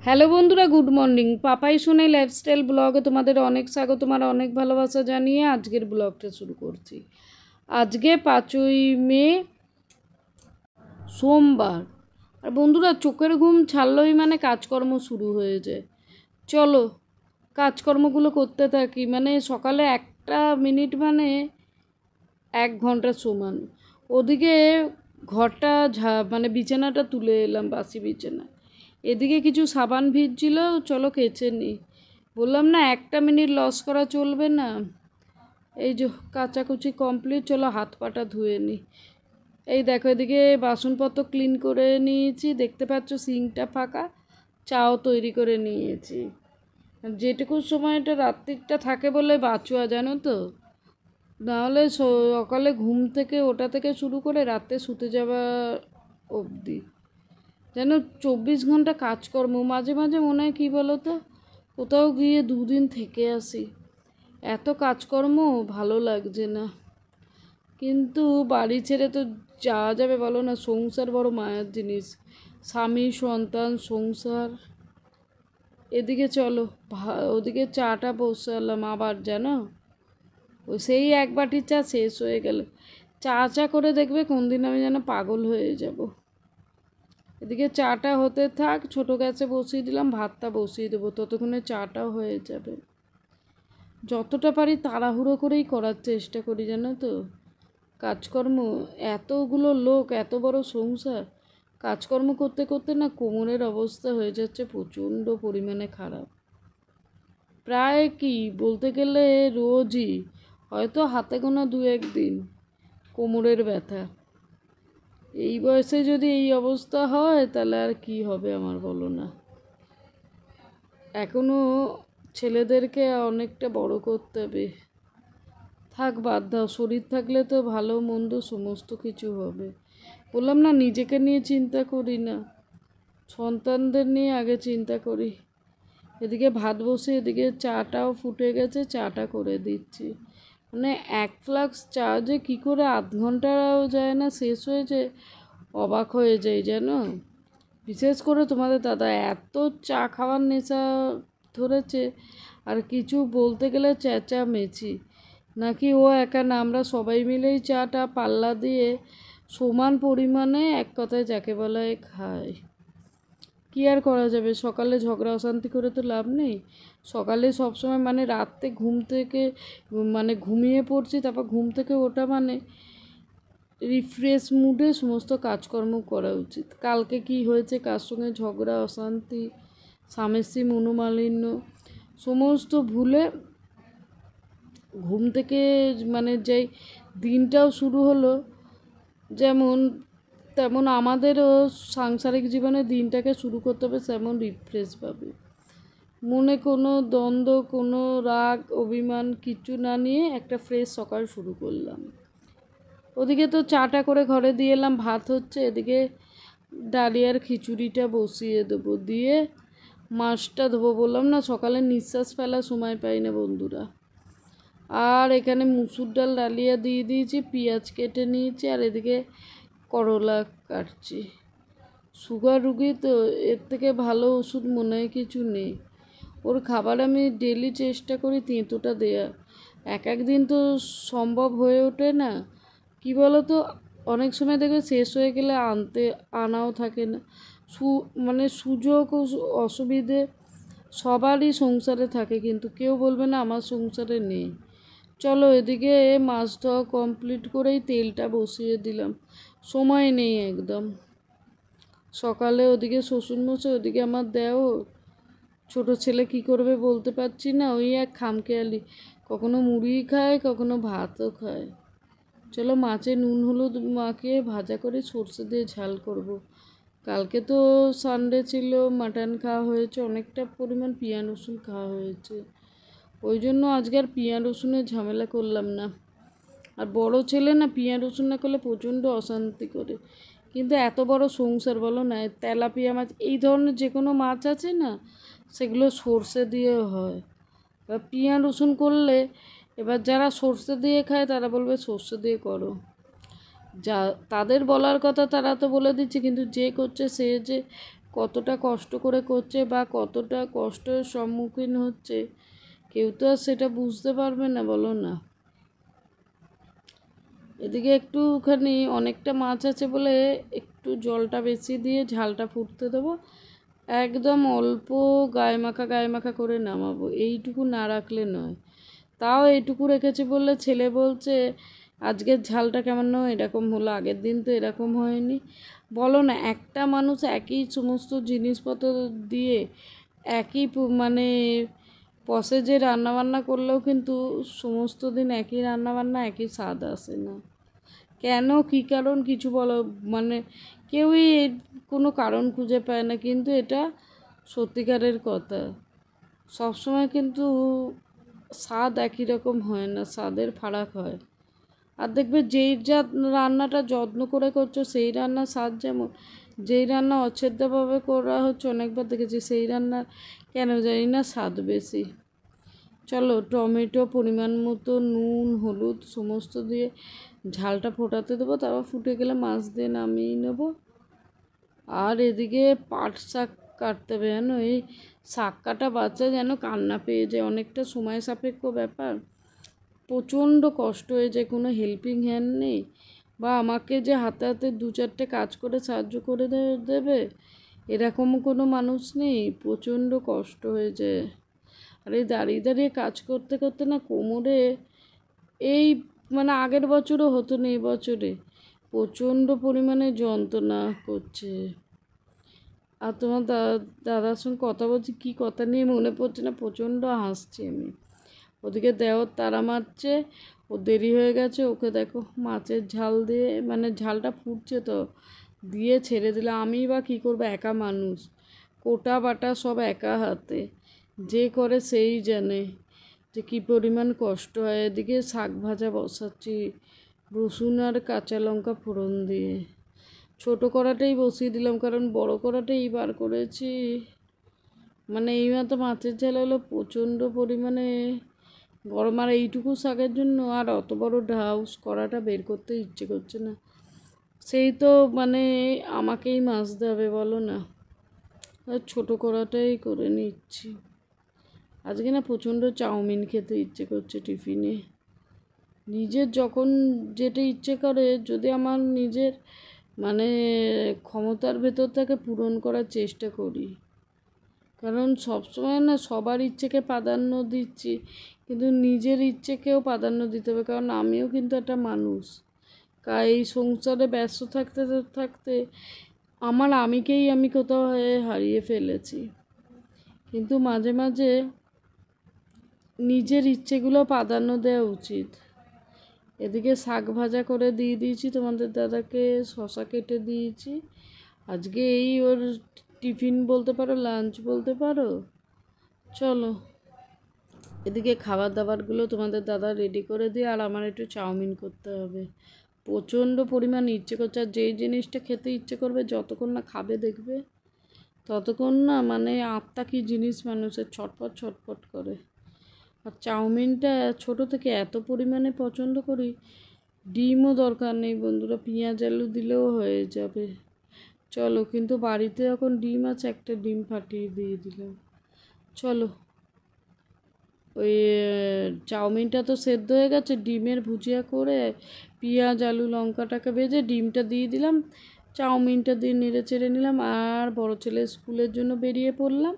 Hello বন্ধুরা, good morning. Papai Sonai lifestyle ব্লগে তোমাদের অনেক স্বাগত, তোমার অনেক ভালোবাসা জানিয়ে আজকের ব্লগটা শুরু করছি। আজকে 5ই মে, সোমবার। আর বন্ধুরা, চোখের ঘুম ছাড়লই মানে কাজকর্ম শুরু হয়ে যায়। চলো কাজকর্মগুলো করতে থাকি। মানে সকালে 1 মিনিট মানে 1 ঘন্টা সমান। ওদিকে ঘরটা মানে বিছানাটা তুলে এলাম, বাসি বিছানা। এদিকে কিছু সাবান ভিজছিল, চলো কেচে নিই। বললাম না 1 মিনিট লস করা চলবে না। এই যে কাচাকুচি কমপ্লিট, চলো হাত পাটা ধুয়ে নিই। এই দেখো, এদিকে বাসনপত্র ক্লিন করে নিয়েছি, দেখতে পাচ্ছ সিঙ্কটা ফাঁকা। চাও তৈরি করে নিয়েছি। যেটুকু সময়টা রাত্রিটা থাকে বলে বাঁচুয়া, জানো তো। নাহলে সকালে ঘুম থেকে ওটা থেকে শুরু করে রাতে শুতে যাওয়া অবধি যেন 24 ঘন্টা কাজকর্ম। মাঝে মাঝে মনে হয় কী বলো তো, কোথাও গিয়ে 2 দিন থেকে আসি। এত কাজকর্ম ভালো লাগছে না। কিন্তু বাড়ি ছেড়ে তো যাওয়া যাবে বলো না। সংসার বড় মায়ার জিনিস। স্বামী, সন্তান, সংসার। এদিকে চলো ওদিকে চাটা বসালাম আবার, জানো। ওই সেই এক বাটি চা শেষ হয়ে গেল। চা করে দেখবে কোন দিন আমি যেন পাগল হয়ে যাব। এদিকে চাটা হতে থাক, ছোটো গ্যাসে বসিয়ে দিলাম, ভাতটা বসিয়ে দেবো, ততক্ষণে চাটাও হয়ে যাবে। যতটা পারি তাড়াহুড়ো করেই করার চেষ্টা করি, জানো তো। কাজকর্ম, এতগুলো লোক, এত বড় সংসার, কাজকর্ম করতে করতে না কোমরের অবস্থা হয়ে যাচ্ছে প্রচণ্ড পরিমাণে খারাপ। প্রায় কি বলতে গেলে রোজই, হয়তো হাতে গোনা 2-1 দিন কোমরের ব্যথা। এই বয়সে যদি এই অবস্থা হয় তাহলে আর কি হবে আমার, বলো না। এখনও ছেলেদেরকে অনেকটা বড় করতে হবে। থাক, বাদ দাও। শরীর থাকলে তো ভালো মন্দ সমস্ত কিছু হবে। বললাম না নিজেকে নিয়ে চিন্তা করি না, সন্তানদের নিয়ে আগে চিন্তা করি। এদিকে ভাত বসে, এদিকে চাটাও ফুটে গেছে, চাটা করে দিচ্ছি। মানে 1 ফ্লাক্স চা যে কী করে 0.5 ঘন্টাও যায় না শেষ হয়ে যায়, অবাক হয়ে যায় জানো। বিশেষ করে তোমাদের দাদা এত চা খাওয়ার নেশা ধরেছে, আর কিছু বলতে গেলে চেঁচামেচি। নাকি ও একা না, আমরা সবাই মিলেই চাটা পাল্লা দিয়ে সমান পরিমাণে, এক কথায় যাকে বলা হয়, খাই। কী আর করা যাবে, সকালে ঝগড়া অশান্তি করে তো লাভ নেই। সকালে সবসময় মানে রাতে ঘুম থেকে মানে ঘুমিয়ে পড়ছি, তারপর ঘুম থেকে ওঠা মানে রিফ্রেশ মুডে সমস্ত কাজকর্ম করা উচিত। কালকে কি হয়েছে, কার সঙ্গে ঝগড়া অশান্তি, স্বামী স্ত্রী মনোমালিন্য, সমস্ত ভুলে ঘুম থেকে মানে যেই দিনটাও শুরু হলো যেমন তেমন, আমাদেরও সাংসারিক জীবনে দিনটাকে শুরু করতে হবে তেমন রিফ্রেশভাবে। মনে কোনো দ্বন্দ্ব, কোনো রাগ অভিমান কিছু না নিয়ে একটা ফ্রেশ সকাল শুরু করলাম। ওদিকে তো চাটা করে ঘরে দিয়ে এলাম, ভাত হচ্ছে। এদিকে ডালিয়ার খিচুড়িটা বসিয়ে দেবো, দিয়ে মাছটা ধোবো। বললাম না সকালে নিঃশ্বাস ফেলার সময় পাই না বন্ধুরা। আর এখানে মুসুর ডাল ডালিয়া দিয়ে দিয়েছি, পেঁয়াজ কেটে নিয়েছি, আর এদিকে করলা কাটছি। সুগার রুগী তো, এর থেকে ভালো ওষুধ মনে হয় কিছু নেই। ওর খাবার আমি ডেলি চেষ্টা করি তেঁতোটা দেয়া। এক দিন তো সম্ভব হয়ে ওঠে না। কি বলো তো, অনেক সময় দেখবে শেষ হয়ে গেলে আনাও থাকে না। মানে সুযোগ ও অসুবিধে সবারই সংসারে থাকে, কিন্তু কেউ বলবে না আমার সংসারে নেই। চলো এদিকে মাছ ধোয়া কমপ্লিট করেই তেলটা বসিয়ে দিলাম, সময় নেই একদম। সকালে ওদিকে শ্বশুরমশাই, ওদিকে আমার দেওর। ছোটো ছেলে কি করবে বলতে পারছি না, ওই এক খামখেয়ালি, কখনো মুড়ি খায়, কখনো ভাতও খায়। চলো মাছে নুন হলুদ মাখিয়ে ভাজা করে সর্ষে দিয়ে ঝাল করব। কালকে তো সানডে ছিল, মাটন খাওয়া হয়েছে, অনেকটা পরিমাণ পেঁয়াজ রসুন খাওয়া হয়েছে। ওই জন্য আজকে আর পেঁয়াজ রসুনের ঝামেলা করলাম না। আর বড় ছেলে না পেঁয়াজ রসুন না করলে প্রচণ্ড অশান্তি করে। কিন্তু এত বড় সংসার বলো না, তেলাপিয়া মাছ এই ধরনের যে কোনো মাছ আছে না, সেগুলো সর্ষে দিয়ে হয়। এবার পেঁয়াজ রসুন করলে, এবার যারা সর্ষে দিয়ে খায় তারা বলবে সর্ষে দিয়ে করো। যা তাদের বলার কথা তারা তো বলে দিচ্ছে, কিন্তু যে করছে সে যে কতটা কষ্ট করে করছে বা কতটা কষ্টের সম্মুখীন হচ্ছে, কেউ তো আর সেটা বুঝতে পারবে না, বলো না। এদিকে একটুখানি অনেকটা মাছ আছে বলে একটু জলটা বেশি দিয়ে ঝালটা ফুটতে দেবো, একদম অল্প গায়ে মাখা করে নামাবো, এইটুকু না রাখলে নয়। তাও এইটুকু রেখেছি বললে ছেলে বলছে আজকের ঝালটা কেমন এরকম হলো, আগের দিন তো এরকম হয়নি। বলো না, একটা মানুষ একই সমস্ত জিনিসপত্র দিয়ে একই মানে প্রসেসে রান্নাবান্না করলেও কিন্তু সমস্ত দিন একই রান্নাবান্না একই স্বাদ আসে না। কেন, কী কারণ কিছু বলো, মানে কেউই কোনো কারণ খুঁজে পায় না, কিন্তু এটা সত্যিকারের কথা। সবসময় কিন্তু স্বাদ একই রকম হয় না, স্বাদের ফারাক হয়। আর দেখবে যেই রান্নাটা যত্ন করে করছো সেই রান্নার স্বাদ যেমন, যেই রান্না অছেদ্যভাবে করা হচ্ছে অনেকবার দেখেছি সেই রান্নার কেন জানি না স্বাদ বেশি। চলো টমেটো পরিমাণ মতো, নুন হলুদ সমস্ত দিয়ে ঝালটা ফোটাতে দেবো, তারপর ফুটে গেলে মাছ দিয়ে নামিয়ে নেব। আর এদিকে পাট শাক কাটতে হবে, জানো এই শাক কাটা বাচ্চা যেন কান্না পেয়ে যায়, অনেকটা সময় সাপেক্ষ ব্যাপার, প্রচণ্ড কষ্ট হয়ে যায়। কোনো হেল্পিং হ্যান্ড নেই, বা আমাকে যে হাতে হাতে 2-4টে কাজ করে সাহায্য করে দেবে এরকম কোনো মানুষ নেই, প্রচণ্ড কষ্ট হয়ে যায়। আর এই দাঁড়িয়ে দাঁড়িয়ে কাজ করতে করতে না কোমরে এই মানে আগের বছরও হতো না, এই বছরে প্রচণ্ড পরিমাণে যন্ত্রণা করছে। আর তোমার দাদার সঙ্গে কথা বলছি, কী কথা নিয়ে মনে পড়ছে না, প্রচণ্ড হাসছি আমি। ওদিকে দেওর তাড়া মারছে, ও দেরি হয়ে গেছে, ওকে দেখো মাছের ঝাল দিয়ে মানে ঝালটা ফুটছে তো দিয়ে ছেড়ে দিলে, আমি বা কী করবো, একা মানুষ, কোটা বাটা সব একা হাতে, যে করে সেই জানে যে কী পরিমাণ কষ্ট হয়। এদিকে শাক ভাজা বসাচ্ছি রসুন আর কাঁচা লঙ্কা ফোড়ন দিয়ে, ছোটো কড়াটাই বসিয়ে দিলাম কারণ বড় কড়াটাই বার করেছি। মানে এইমাত্র মাছের ঝাল হলো, প্রচণ্ড পরিমাণে গরম, আর এইটুকু শাকের জন্য আর অত বড় ঢাউস কড়াটা বের করতে ইচ্ছে করছে না, সেই তো মানে আমাকেই মাজতে হবে, বলো না। আর ছোটো কড়াটাই করে নিচ্ছি। আজকে না প্রচণ্ড চাউমিন খেতে ইচ্ছে করছে টিফিনে, নিজের যখন যেটা ইচ্ছে করে, যদি আমার নিজের মানে ক্ষমতার ভেতর থেকে পূরণ করার চেষ্টা করি, কারণ সবসময় না সবার ইচ্ছেকে প্রাধান্য দিচ্ছি, কিন্তু নিজের ইচ্ছেকেও প্রাধান্য দিতে হবে, কারণ আমিও কিন্তু একটা মানুষ। এই সংসারে ব্যস্ত থাকতে থাকতে আমার আমিকেই আমি কোথাও হারিয়ে ফেলেছি। কিন্তু মাঝে মাঝে নিজের ইচ্ছেগুলো প্রাধান্য দেওয়া উচিত। এদিকে শাক ভাজা করে দিয়ে দিয়েছি তোমাদের দাদাকে, শশা কেটে দিয়েছি, আজকে এই ওর টিফিন বলতে পারো, লাঞ্চ বলতে পারো। চলো এদিকে খাবার দাবারগুলো তোমাদের দাদা রেডি করে দিয়ে, আর আমার একটু চাউমিন করতে হবে, প্রচণ্ড পরিমাণ ইচ্ছে করছে। আর যেই জিনিসটা খেতে ইচ্ছে করবে যতক্ষণ না খাবে দেখবে ততক্ষণ না মানে আত্মা কি জিনিস মানুষের ছটফট ছটফট করে। আর চাউমিনটা ছোটো থেকে এত পরিমাণে পছন্দ করি, ডিমও দরকার নেই বন্ধুরা, পেঁয়াজ আলু দিলেও হয়ে যাবে। চলো, কিন্তু বাড়িতে এখন ডিম আছে, একটা ডিম ফাটিয়ে দিয়ে দিলাম। চলো, ওই চাউমিনটা তো সেদ্ধ হয়ে গেছে, ডিমের ভুজিয়া করে পেঁয়াজ আলু লঙ্কাটাকে ভেজে ডিমটা দিয়ে দিলাম, চাউমিনটা দিয়ে নেড়ে চেড়ে নিলাম, আর বড় ছেলে স্কুলের জন্য বেরিয়ে পড়লাম।